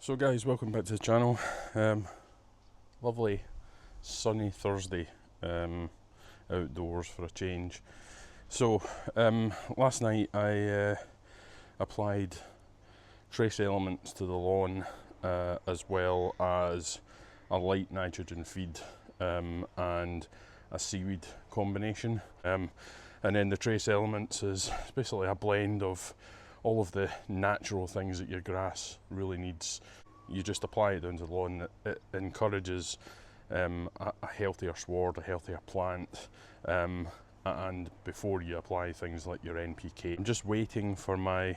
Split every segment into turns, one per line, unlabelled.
So guys, welcome back to the channel. Lovely sunny Thursday outdoors for a change. So last night I applied trace elements to the lawn as well as a light nitrogen feed and a seaweed combination. And then the trace elements is basically a blend of all of the natural things that your grass really needs. You just apply it down to the lawn. It encourages a healthier sward, a healthier plant, and before you apply things like your NPK. I'm just waiting for my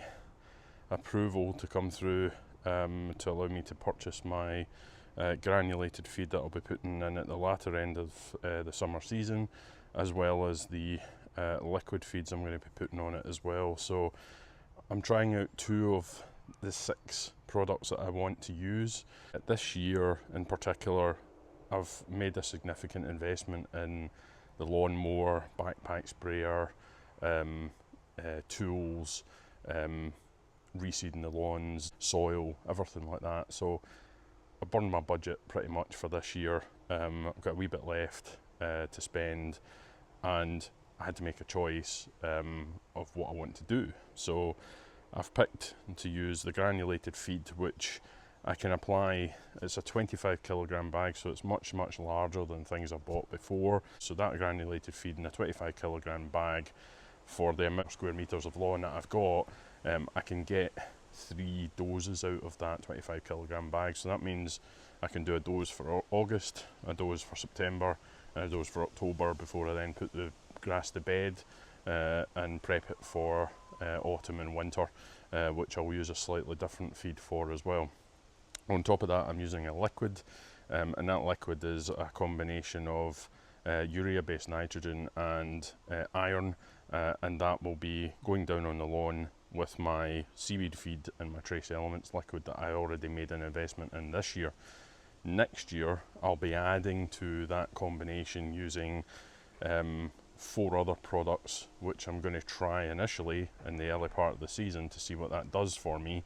approval to come through to allow me to purchase my granulated feed that I'll be putting in at the latter end of the summer season, as well as the liquid feeds I'm going to be putting on it as well. So I'm trying out 2 of the 6 products that I want to use. This year in particular, I've made a significant investment in the lawnmower, backpack sprayer, tools, reseeding the lawns, soil, everything like that. So I burned my budget pretty much for this year. I've got a wee bit left to spend, and I had to make a choice of what I want to do. So I've picked to use the granulated feed, which I can apply. It's a 25 kilogram bag, so it's much larger than things I've bought before. So that granulated feed in a 25 kilogram bag, for the amount of square meters of lawn that I've got, I can get 3 doses out of that 25 kilogram bag. So that means I can do a dose for August, a dose for September, and a dose for October before I then put the grass to bed and prep it for autumn and winter, which I'll use a slightly different feed for as well. On top of that, I'm using a liquid, and that liquid is a combination of urea-based nitrogen and iron, and that will be going down on the lawn with my seaweed feed and my trace elements liquid that I already made an investment in this year. Next year, I'll be adding to that combination using 4 other products, which I'm going to try initially in the early part of the season to see what that does for me,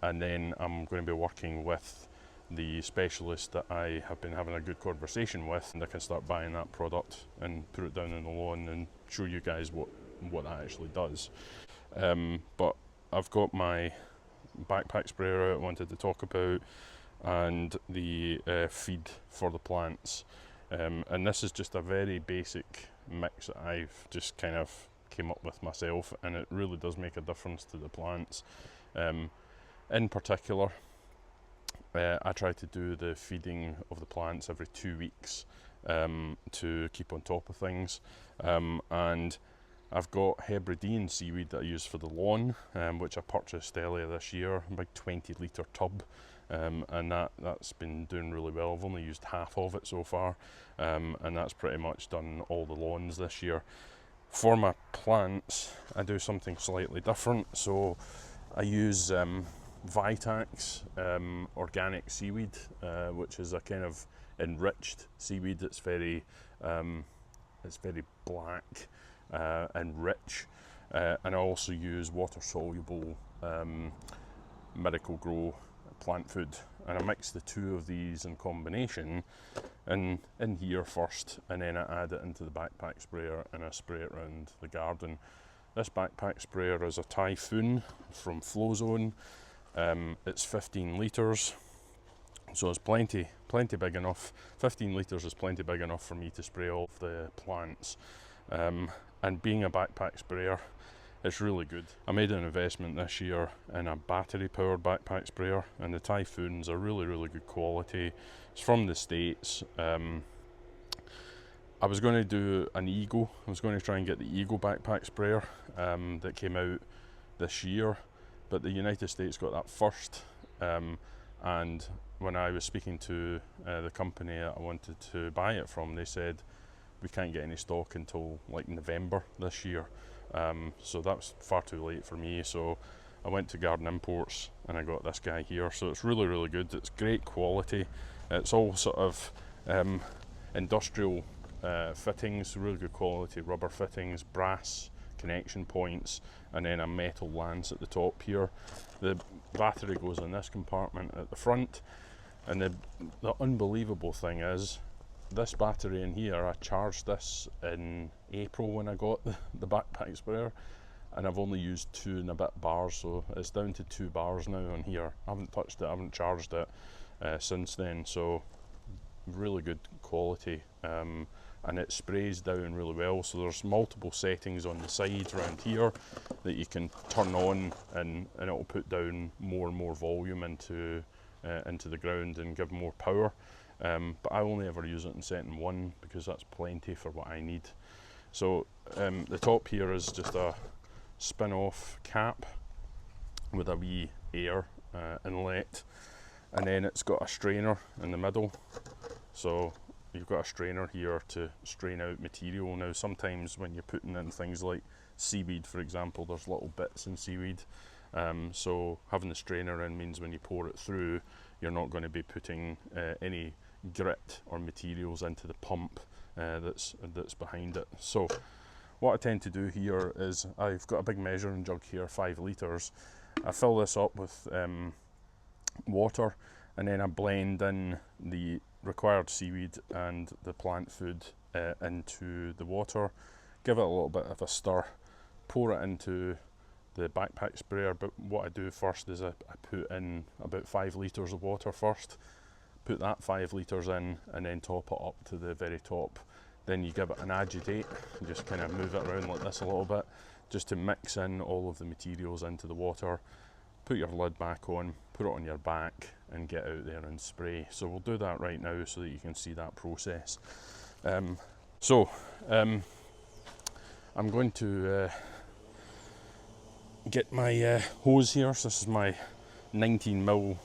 and then I'm going to be working with the specialist that I have been having a good conversation with, and I can start buying that product and put it down on the lawn and show you guys what that actually does. But I've got my backpack sprayer I wanted to talk about, and the feed for the plants, and this is just a very basic mix that I've just kind of came up with myself, and it really does make a difference to the plants. In particular, I try to do the feeding of the plants every 2 weeks to keep on top of things, and I've got Hebridean seaweed that I use for the lawn, which I purchased earlier this year, a big 20 litre tub, and that's been doing really well. I've only used half of it so far, and that's pretty much done all the lawns this year. For my plants, I do something slightly different. So I use Vitax organic seaweed, which is a kind of enriched seaweed. It's very black and rich, and I also use water soluble Miracle Grow plant food, and I mix the 2 of these in combination in here first, and then I add it into the backpack sprayer and I spray it around the garden. This backpack sprayer is a Typhoon from FlowZone. It's 15 litres, so it's plenty big enough. 15 litres is plenty big enough for me to spray all of the plants, and being a backpack sprayer, it's really good. I made an investment this year in a battery powered backpack sprayer, and the Typhoon's are really good quality. It's from the States. I was going to do an Eagle. I was going to try and get the Eagle backpack sprayer that came out this year, but the United States got that first, and when I was speaking to the company that I wanted to buy it from, they said we can't get any stock until like November this year. So that was far too late for me, so I went to Garden Imports and I got this guy here. So it's really good. It's great quality. It's all sort of industrial fittings, really good quality rubber fittings, brass connection points, and then a metal lance at the top here. The battery goes in this compartment at the front, and the unbelievable thing is, this battery in here, I charged this in April when I got the backpack sprayer, and I've only used 2 and a bit bars, so it's down to 2 bars now on here. I haven't touched it, I haven't charged it since then, so really good quality, and it sprays down really well. So there's multiple settings on the side around here that you can turn on, and it'll put down more and more volume into the ground and give more power. But I only ever use it in setting 1 because that's plenty for what I need. So the top here is just a spin-off cap with a wee air inlet, and then it's got a strainer in the middle. So you've got a strainer here to strain out material. Now sometimes when you're putting in things like seaweed, for example, there's little bits in seaweed, so having the strainer in means when you pour it through, you're not going to be putting any grit or materials into the pump that's behind it. So what I tend to do here is, I've got a big measuring jug here, 5 litres. I fill this up with water, and then I blend in the required seaweed and the plant food into the water, give it a little bit of a stir, pour it into the backpack sprayer. But what I do first is I put in about 5 litres of water first, put that 5 litres in, and then top it up to the very top. Then you give it an agitate and just kind of move it around like this a little bit, just to mix in all of the materials into the water. Put your lid back on, put it on your back, and get out there and spray. So we'll do that right now so that you can see that process. I'm going to get my hose here. So this is my 19mm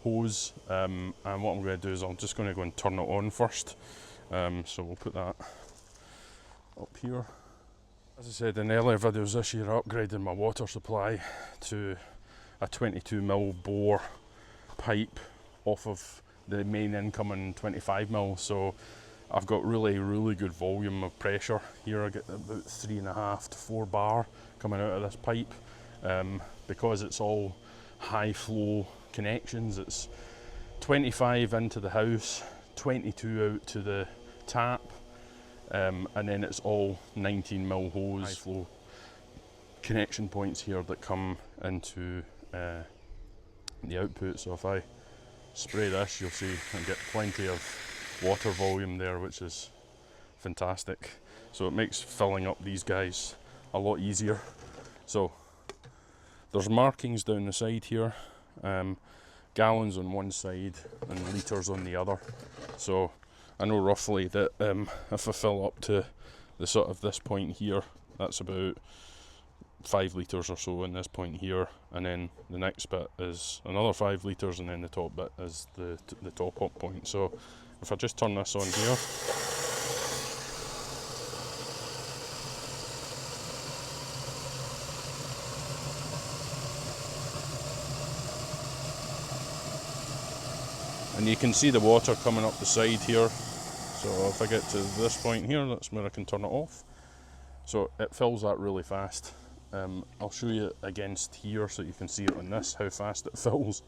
hose, and what I'm going to do is I'm just going to go and turn it on first. So we'll put that up here. As I said in earlier videos this year, I upgraded my water supply to a 22mm bore pipe off of the main incoming 25mm, so I've got really good volume of pressure here. I get about 3.5 to 4 bar coming out of this pipe, because it's all high flow connections. It's 25 into the house, 22 out to the tap, and then it's all 19mm hose high flow connection points here that come into the output. So if I spray this, you'll see I get plenty of water volume there, which is fantastic. So it makes filling up these guys a lot easier. So there's markings down the side here, gallons on one side and litres on the other. So I know roughly that if I fill up to the sort of this point here, that's about 5 litres or so in this point here, and then the next bit is another 5 litres, and then the top bit is the top up point. So if I just turn this on here, and you can see the water coming up the side here. So if I get to this point here, that's where I can turn it off. So it fills that really fast. I'll show you against here so you can see it on this, how fast it fills.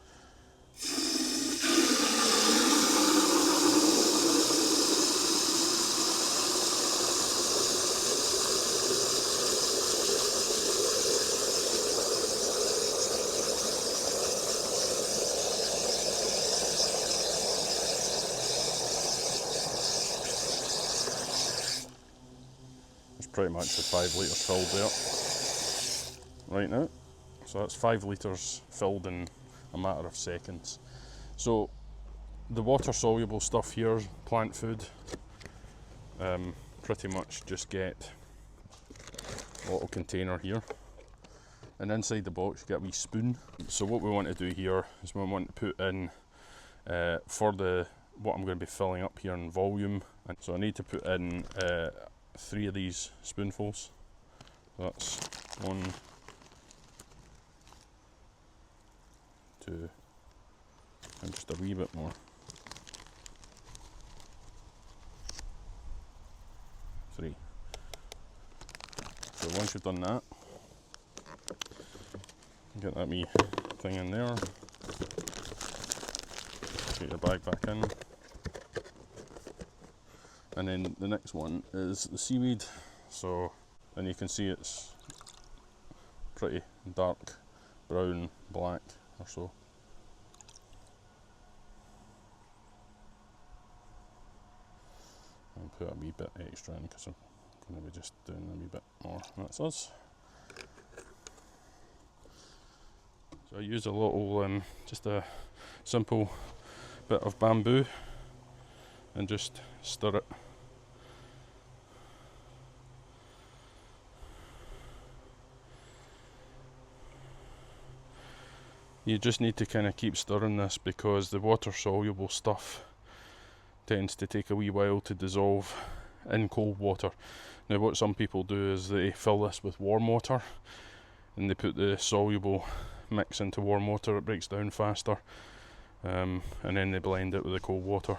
It's pretty much the 5 litres filled there right now. So that's 5 litres filled in a matter of seconds. So the water soluble stuff here, plant food, pretty much just get a little container here, and inside the box you get a wee spoon. So what we want to do here is we want to put in for what I'm going to be filling up here in volume, and so I need to put in 3 of these spoonfuls. That's 1, 2, and just a wee bit more. 3. So 1, once you've done that, get that wee thing in there, get your bag back in, and then the next one is the seaweed. So, and you can see it's pretty dark brown, black or so. I'll put a wee bit extra in because I'm going to be just doing a wee bit more. That's us. So I use a little, just a simple bit of bamboo and just stir it. You just need to kind of keep stirring this because the water soluble stuff tends to take a wee while to dissolve in cold water. Now what some people do is they fill this with warm water and they put the soluble mix into warm water, it breaks down faster, and then they blend it with the cold water.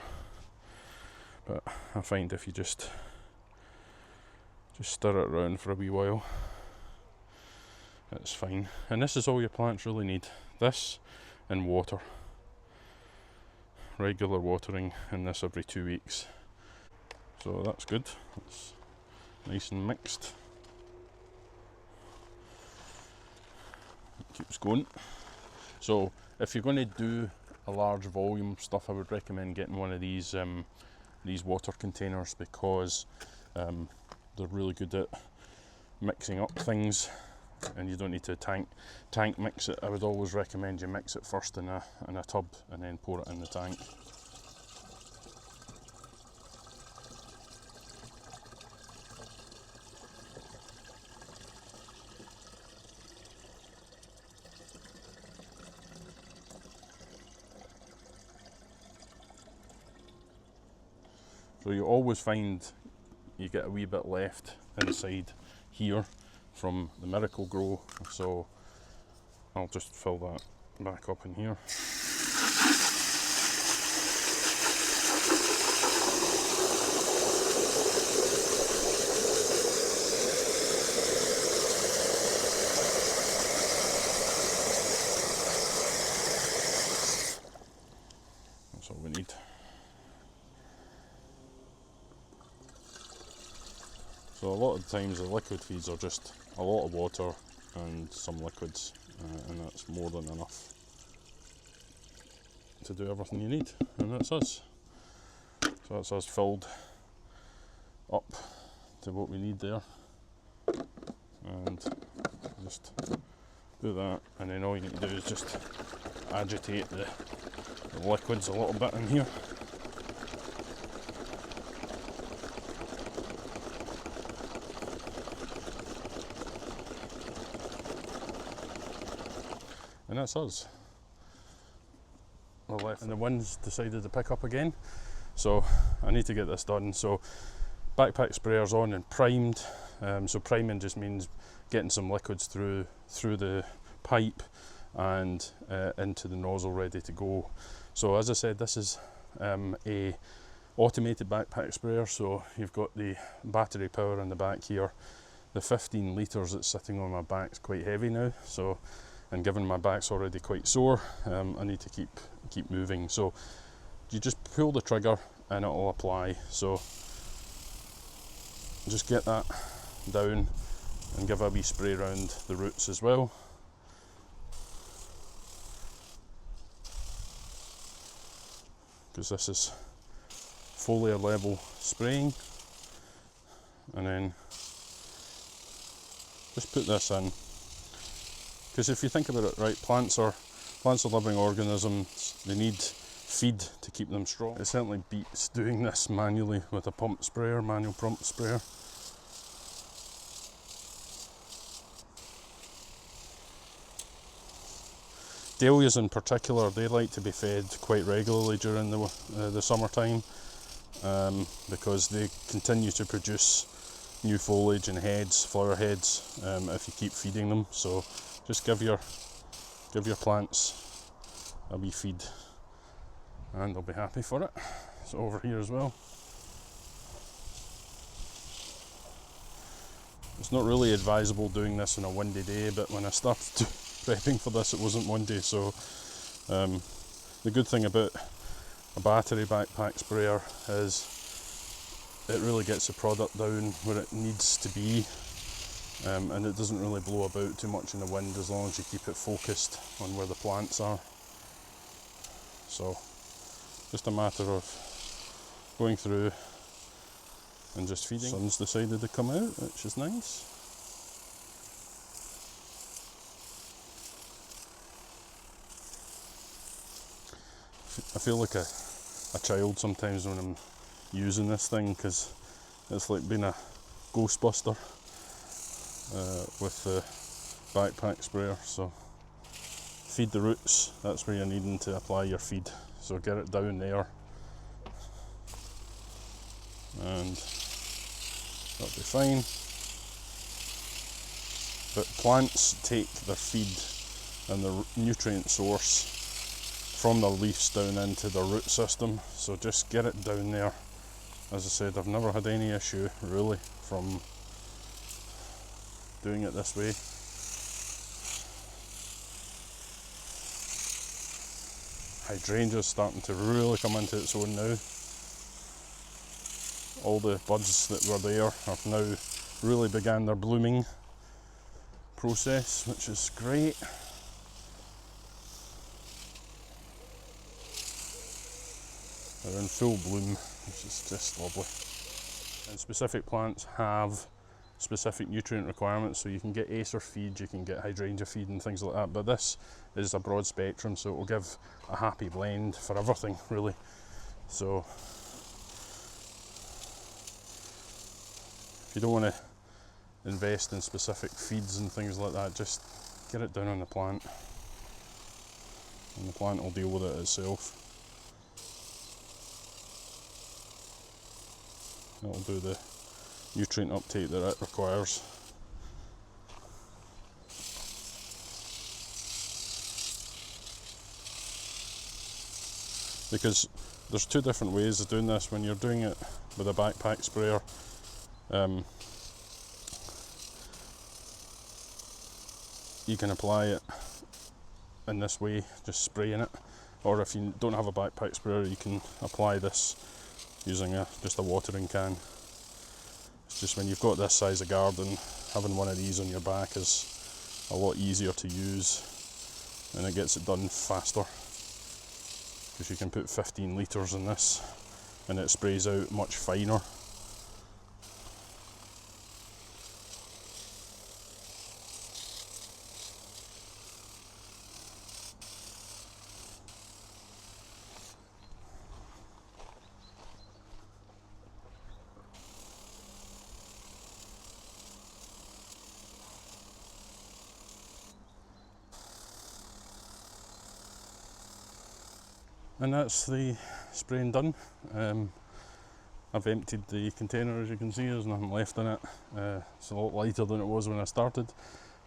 But I find if you just stir it around for a wee while, it's fine. And this is all your plants really need. This and water. Regular watering, and this every 2 weeks. So that's good. It's nice and mixed. It keeps going. So if you're going to do a large volume stuff, I would recommend getting one of these water containers because they're really good at mixing up things, and you don't need to tank mix it. I would always recommend you mix it first in a tub and then pour it in the tank. So you always find you get a wee bit left inside here from the Miracle Grow, so I'll just fill that back up in here. That's all we need. So a lot of the times the liquid feeds are just a lot of water and some liquids, and that's more than enough to do everything you need, and that's us. So that's us filled up to what we need there, and just do that, and then all you need to do is just agitate the liquids a little bit in here. And that's us. We're left, and the wind's decided to pick up again, so I need to get this done. So backpack sprayer's on and primed. So priming just means getting some liquids through the pipe and into the nozzle ready to go. So as I said, this is a automated backpack sprayer, so you've got the battery power in the back here. The 15 litres that's sitting on my back is quite heavy now, so, and given my back's already quite sore, I need to keep moving. So you just pull the trigger and it'll apply. So just get that down and give a wee spray around the roots as well. Because this is foliar level spraying, and then just put this in. Because if you think about it, right, plants are living organisms. They need feed to keep them strong. It certainly beats doing this manually with a pump sprayer, manual pump sprayer. Dahlias in particular, they like to be fed quite regularly during the summertime, because they continue to produce new foliage and heads, flower heads, if you keep feeding them. So just give your plants a wee feed and they'll be happy for it. So over here as well. It's not really advisable doing this on a windy day, but when I started prepping for this it wasn't windy, so the good thing about a battery backpack sprayer is it really gets the product down where it needs to be, and it doesn't really blow about too much in the wind as long as you keep it focused on where the plants are. So just a matter of going through and just feeding. The sun's decided to come out, which is nice. I feel like a child sometimes when I'm using this thing, because it's like being a ghostbuster with the backpack sprayer. So feed the roots, that's where you're needing to apply your feed, so get it down there and that'll be fine. But plants take their feed and the nutrient source from the leaves down into the root system, so just get it down there. As I said, I've never had any issue really from doing it this way. Hydrangea's starting to really come into its own now. All the buds that were there have now really began their blooming process, which is great. They're in full bloom, which is just lovely. And specific plants have specific nutrient requirements, so you can get acer feed, you can get hydrangea feed and things like that, but this is a broad spectrum, so it will give a happy blend for everything really. So if you don't want to invest in specific feeds and things like that, just get it down on the plant and the plant will deal with it itself. It'll do the nutrient uptake that it requires. Because there's two different ways of doing this. When you're doing it with a backpack sprayer, you can apply it in this way, just spraying it, or if you don't have a backpack sprayer, you can apply this using just a watering can. It's just when you've got this size of garden, having one of these on your back is a lot easier to use and it gets it done faster, because you can put 15 litres in this and it sprays out much finer. And that's the spraying done. I've emptied the container, as you can see, there's nothing left in it. It's a lot lighter than it was when I started,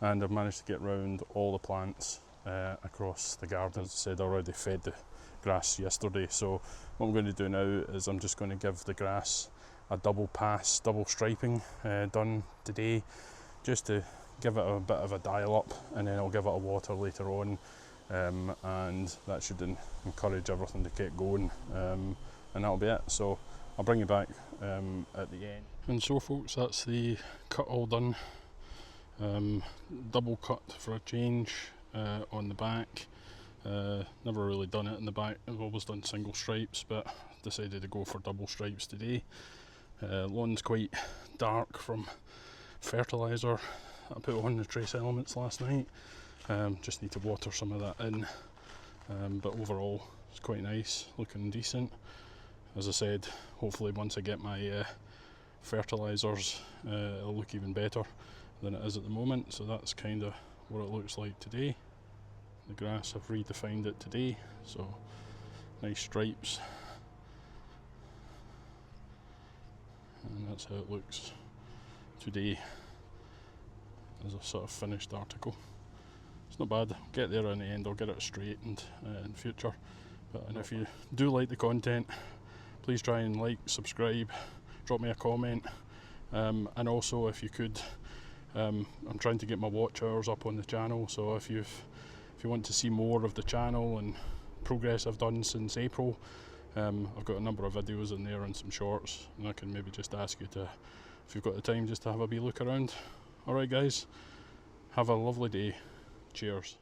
and I've managed to get round all the plants across the garden. As I said, I already fed the grass yesterday, so what I'm going to do now is I'm just going to give the grass a double pass, double striping done today, just to give it a bit of a dial up, and then I'll give it a water later on. And that should encourage everything to get going, and that'll be it. So I'll bring you back at the end. And so folks, that's the cut all done. Double cut for a change on the back. Never really done it in the back, I've always done single stripes, but decided to go for double stripes today. Lawn's quite dark from fertiliser I put on the trace elements last night. Just need to water some of that in, but overall it's quite nice, looking decent. As I said, hopefully once I get my fertilisers it'll look even better than it is at the moment. So that's kind of what it looks like today. The grass, I've redefined it today, so nice stripes, and that's how it looks today as a sort of finished article. It's not bad. I'll get there in the end, I'll get it straightened in future. And if you do like the content, please try and like, subscribe, drop me a comment, and also if you could I'm trying to get my watch hours up on the channel, so if you want to see more of the channel and progress I've done since April, I've got a number of videos in there and some shorts, and I can maybe just ask you to, if you've got the time, just to have a wee look around. Alright guys, have a lovely day. Cheers.